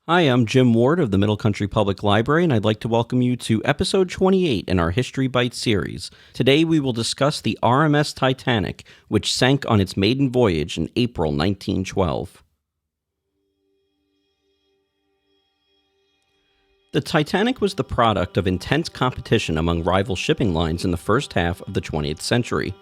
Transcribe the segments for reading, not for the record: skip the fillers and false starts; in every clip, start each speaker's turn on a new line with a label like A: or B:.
A: Hi, I'm Jim Ward of the Middle Country Public Library, and I'd like to welcome you to episode 28 in our History Bite series. Today we will discuss the RMS Titanic, which sank on its maiden voyage in April 1912. The Titanic was the product of intense competition among rival shipping lines in the first half of the 20th century.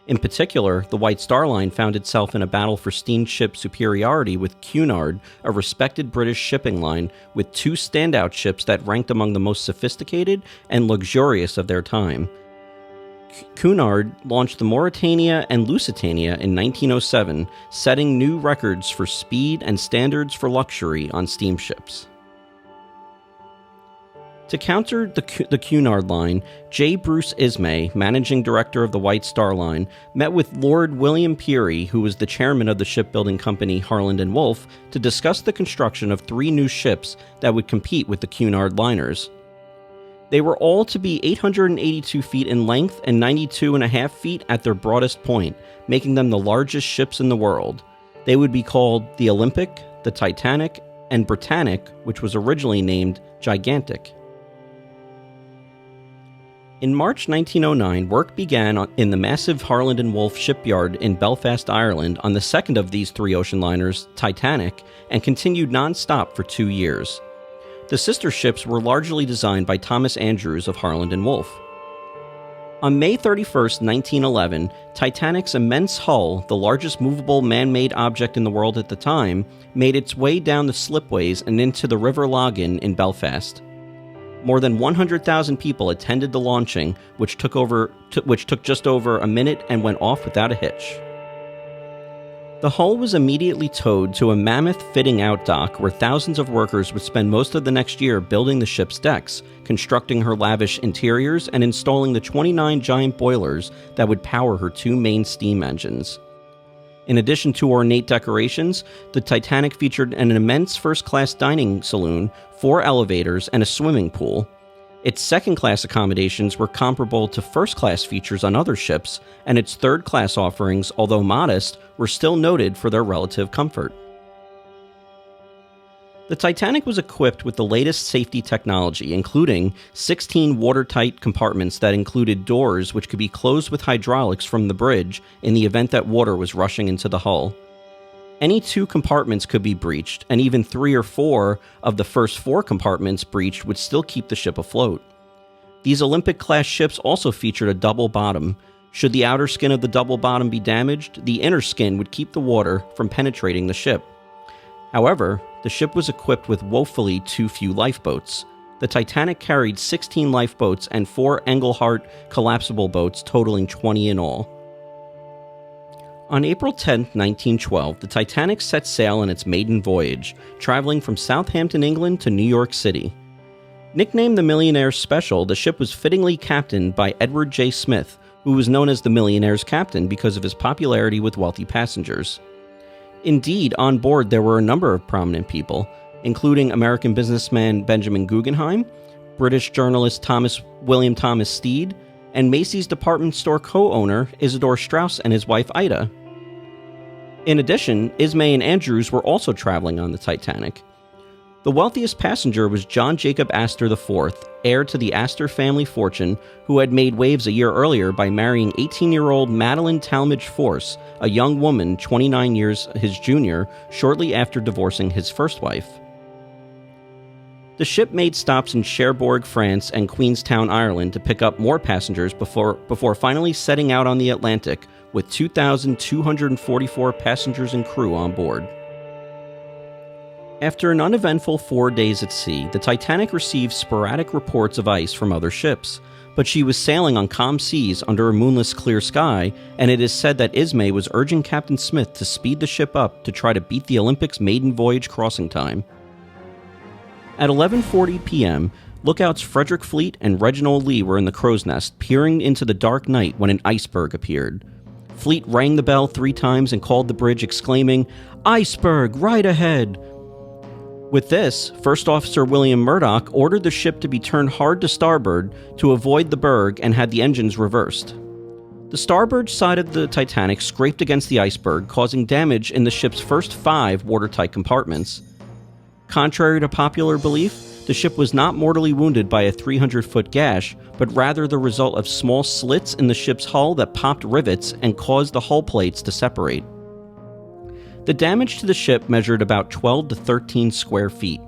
A: In particular, the White Star Line found itself in a battle for steamship superiority with Cunard, a respected British shipping line with two standout ships that ranked among the most sophisticated and luxurious of their time. Cunard launched the Mauretania and Lusitania in 1907, setting new records for speed and standards for luxury on steamships. To counter the Cunard line, J. Bruce Ismay, managing director of the White Star Line, met with Lord William Peary, who was the chairman of the shipbuilding company Harland & Wolff, to discuss the construction of three new ships that would compete with the Cunard liners. They were all to be 882 feet in length and 92.5 feet at their broadest point, making them the largest ships in the world. They would be called the Olympic, the Titanic, and Britannic, which was originally named Gigantic. In March 1909, work began in the massive Harland & Wolff shipyard in Belfast, Ireland on the second of these three ocean liners, Titanic, and continued non-stop for 2 years. The sister ships were largely designed by Thomas Andrews of Harland & Wolff. On May 31, 1911, Titanic's immense hull, the largest movable man-made object in the world at the time, made its way down the slipways and into the River Login in Belfast. More than 100,000 people attended the launching, which took just over a minute and went off without a hitch. The hull was immediately towed to a mammoth fitting-out dock where thousands of workers would spend most of the next year building the ship's decks, constructing her lavish interiors, and installing the 29 giant boilers that would power her two main steam engines. In addition to ornate decorations, the Titanic featured an immense first-class dining saloon, 4 elevators, and a swimming pool. Its second-class accommodations were comparable to first-class features on other ships, and its third-class offerings, although modest, were still noted for their relative comfort. The Titanic was equipped with the latest safety technology, including 16 watertight compartments that included doors which could be closed with hydraulics from the bridge in the event that water was rushing into the hull. Any 2 compartments could be breached, and even 3 or 4 of the first 4 compartments breached would still keep the ship afloat. These Olympic-class ships also featured a double bottom. Should the outer skin of the double bottom be damaged, the inner skin would keep the water from penetrating the ship. However, the ship was equipped with woefully too few lifeboats. The Titanic carried 16 lifeboats and 4 Engelhart collapsible boats, totaling 20 in all. On April 10, 1912, the Titanic set sail on its maiden voyage, traveling from Southampton, England to New York City. Nicknamed the Millionaire's Special, the ship was fittingly captained by Edward J. Smith, who was known as the Millionaire's Captain because of his popularity with wealthy passengers. Indeed, on board there were a number of prominent people, including American businessman Benjamin Guggenheim, British journalist William Thomas Stead, and Macy's department store co-owner Isidore Straus and his wife Ida. In addition, Ismay and Andrews were also traveling on the Titanic. The wealthiest passenger was John Jacob Astor IV, heir to the Astor family fortune, who had made waves a year earlier by marrying 18-year-old Madeline Talmadge Force, a young woman 29 years his junior, shortly after divorcing his first wife. The ship made stops in Cherbourg, France, and Queenstown, Ireland to pick up more passengers before finally setting out on the Atlantic with 2,244 passengers and crew on board. After an uneventful 4 days at sea, the Titanic received sporadic reports of ice from other ships, but she was sailing on calm seas under a moonless clear sky, and it is said that Ismay was urging Captain Smith to speed the ship up to try to beat the Olympic's maiden voyage crossing time. At 11:40 p.m., lookouts Frederick Fleet and Reginald Lee were in the crow's nest, peering into the dark night when an iceberg appeared. Fleet rang the bell 3 times and called the bridge, exclaiming, "Iceberg, right ahead!" With this, First Officer William Murdoch ordered the ship to be turned hard to starboard to avoid the berg and had the engines reversed. The starboard side of the Titanic scraped against the iceberg, causing damage in the ship's first 5 watertight compartments. Contrary to popular belief, the ship was not mortally wounded by a 300-foot gash, but rather the result of small slits in the ship's hull that popped rivets and caused the hull plates to separate. The damage to the ship measured about 12 to 13 square feet.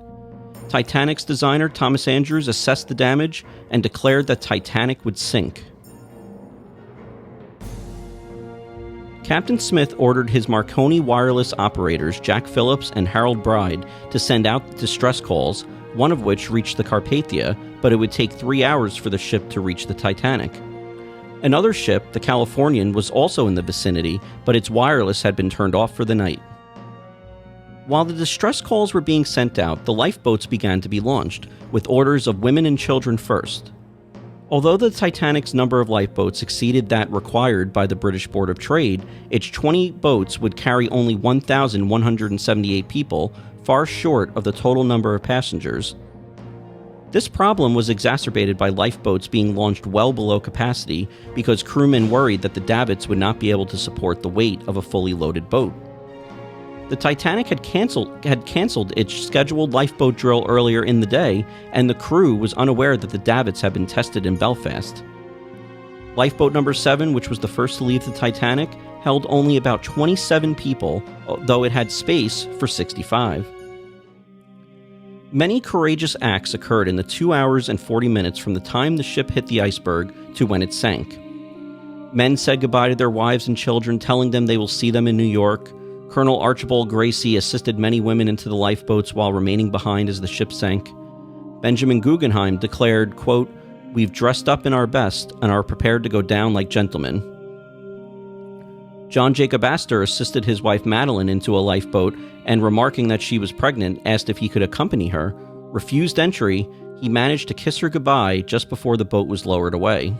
A: Titanic's designer Thomas Andrews assessed the damage and declared that Titanic would sink. Captain Smith ordered his Marconi wireless operators, Jack Phillips and Harold Bride, to send out distress calls, one of which reached the Carpathia, but it would take 3 hours for the ship to reach the Titanic. Another ship, the Californian, was also in the vicinity, but its wireless had been turned off for the night. While the distress calls were being sent out, the lifeboats began to be launched, with orders of women and children first. Although the Titanic's number of lifeboats exceeded that required by the British Board of Trade, its 20 boats would carry only 1,178 people, far short of the total number of passengers. This problem was exacerbated by lifeboats being launched well below capacity because crewmen worried that the davits would not be able to support the weight of a fully loaded boat. The Titanic had canceled its scheduled lifeboat drill earlier in the day, and the crew was unaware that the davits had been tested in Belfast. Lifeboat number 7, which was the first to leave the Titanic, held only about 27 people, though it had space for 65. Many courageous acts occurred in the 2 hours and 40 minutes from the time the ship hit the iceberg to when it sank. Men said goodbye to their wives and children, telling them they will see them in New York. Colonel Archibald Gracie assisted many women into the lifeboats while remaining behind as the ship sank. Benjamin Guggenheim declared, quote, "We've dressed up in our best and are prepared to go down like gentlemen." John Jacob Astor assisted his wife Madeline into a lifeboat and, remarking that she was pregnant, asked if he could accompany her. Refused entry, he managed to kiss her goodbye just before the boat was lowered away.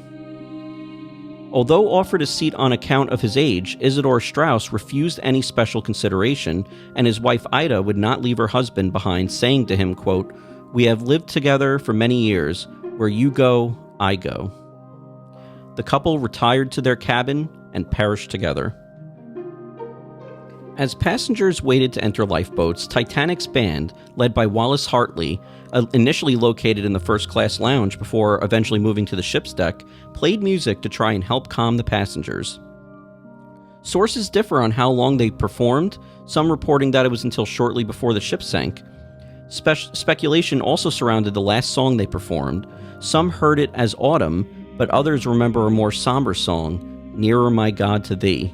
A: Although offered a seat on account of his age, Isidor Straus refused any special consideration, and his wife Ida would not leave her husband behind, saying to him, quote, "We have lived together for many years. Where you go, I go." The couple retired to their cabin and perished together. As passengers waited to enter lifeboats, Titanic's band, led by Wallace Hartley, initially located in the first-class lounge before eventually moving to the ship's deck, played music to try and help calm the passengers. Sources differ on how long they performed, some reporting that it was until shortly before the ship sank. Speculation also surrounded the last song they performed. Some heard it as Autumn, but others remember a more somber song, Nearer My God to Thee.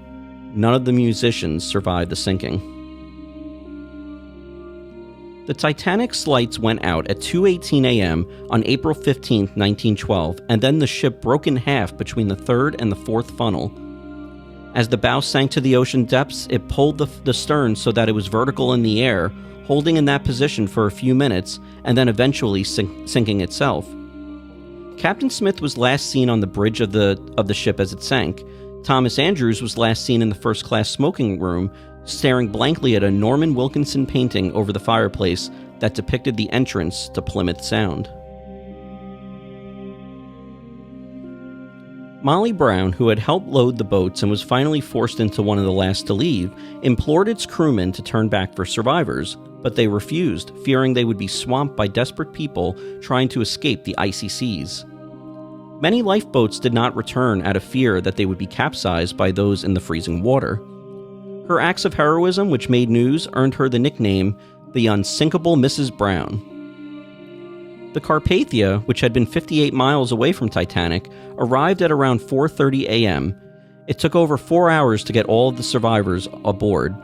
A: None of the musicians survived the sinking. The Titanic's lights went out at 2:18 a.m. on April 15, 1912, and then the ship broke in half between the third and the fourth funnel. As the bow sank to the ocean depths, it pulled the stern so that it was vertical in the air, holding in that position for a few minutes, and then eventually sinking itself. Captain Smith was last seen on the bridge of the ship as it sank. Thomas Andrews was last seen in the first-class smoking room, staring blankly at a Norman Wilkinson painting over the fireplace that depicted the entrance to Plymouth Sound. Molly Brown, who had helped load the boats and was finally forced into one of the last to leave, implored its crewmen to turn back for survivors, but they refused, fearing they would be swamped by desperate people trying to escape the icy seas. Many lifeboats did not return out of fear that they would be capsized by those in the freezing water. Her acts of heroism, which made news, earned her the nickname the Unsinkable Mrs. Brown. The Carpathia, which had been 58 miles away from Titanic, arrived at around 4:30 a.m. It took over 4 hours to get all of the survivors aboard.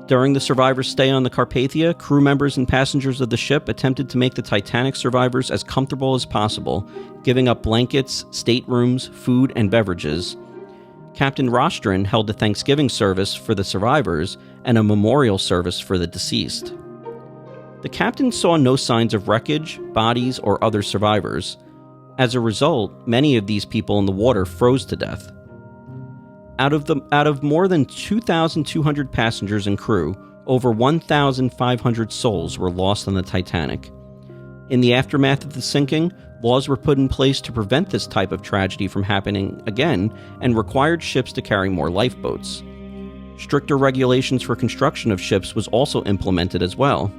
A: During the survivors' stay on the Carpathia, crew members and passengers of the ship attempted to make the Titanic survivors as comfortable as possible, giving up blankets, staterooms, food, and beverages. Captain Rostron held a Thanksgiving service for the survivors and a memorial service for the deceased. The captain saw no signs of wreckage, bodies, or other survivors. As a result, many of these people in the water froze to death. Out of more than 2,200 passengers and crew, over 1,500 souls were lost on the Titanic. In the aftermath of the sinking, laws were put in place to prevent this type of tragedy from happening again and required ships to carry more lifeboats. Stricter regulations for construction of ships was also implemented as well.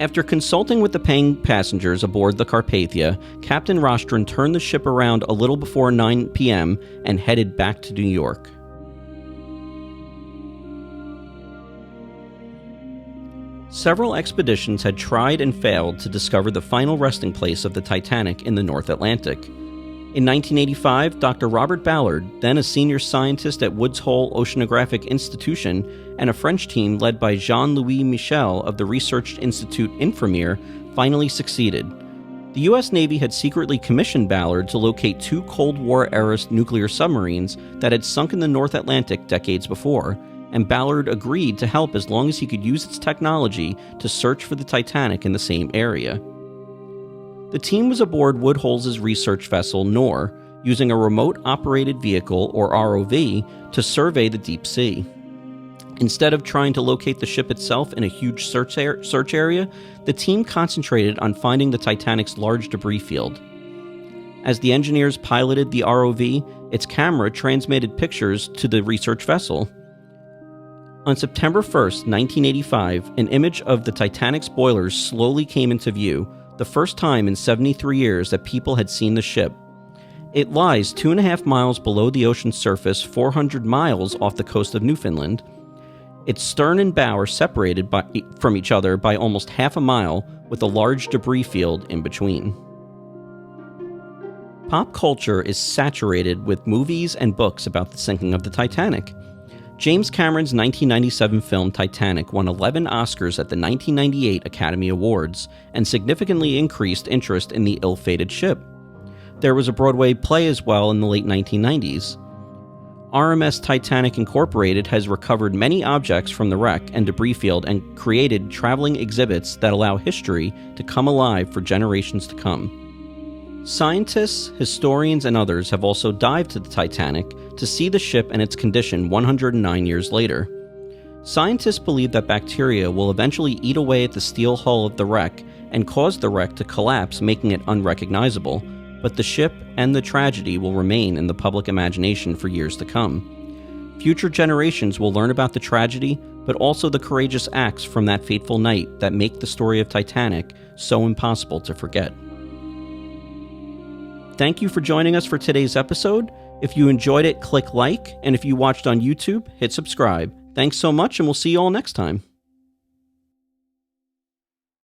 A: After consulting with the paying passengers aboard the Carpathia, Captain Rostron turned the ship around a little before 9 p.m. and headed back to New York. Several expeditions had tried and failed to discover the final resting place of the Titanic in the North Atlantic. In 1985, Dr. Robert Ballard, then a senior scientist at Woods Hole Oceanographic Institution, and a French team led by Jean-Louis Michel of the Research Institute Infirmier, finally succeeded. The U.S. Navy had secretly commissioned Ballard to locate 2 Cold War-era nuclear submarines that had sunk in the North Atlantic decades before, and Ballard agreed to help as long as he could use its technology to search for the Titanic in the same area. The team was aboard Woodhull's research vessel Nore, using a remote-operated vehicle, or ROV, to survey the deep sea. Instead of trying to locate the ship itself in a huge search area, the team concentrated on finding the Titanic's large debris field. As the engineers piloted the ROV, its camera transmitted pictures to the research vessel. On September 1st, 1985, an image of the Titanic's boilers slowly came into view, the first time in 73 years that people had seen the ship. It lies 2.5 miles below the ocean's surface, 400 miles off the coast of Newfoundland. Its stern and bow are separated from each other by almost half a mile, with a large debris field in between. Pop culture is saturated with movies and books about the sinking of the Titanic. James Cameron's 1997 film Titanic won 11 Oscars at the 1998 Academy Awards and significantly increased interest in the ill-fated ship. There was a Broadway play as well in the late 1990s. RMS Titanic Incorporated has recovered many objects from the wreck and debris field and created traveling exhibits that allow history to come alive for generations to come. Scientists, historians, and others have also dived to the Titanic to see the ship and its condition 109 years later. Scientists believe that bacteria will eventually eat away at the steel hull of the wreck and cause the wreck to collapse, making it unrecognizable, but the ship and the tragedy will remain in the public imagination for years to come. Future generations will learn about the tragedy, but also the courageous acts from that fateful night that make the story of Titanic so impossible to forget. Thank you for joining us for today's episode. If you enjoyed it, click like, and if you watched on YouTube, hit subscribe. Thanks so much, and we'll see you all next time.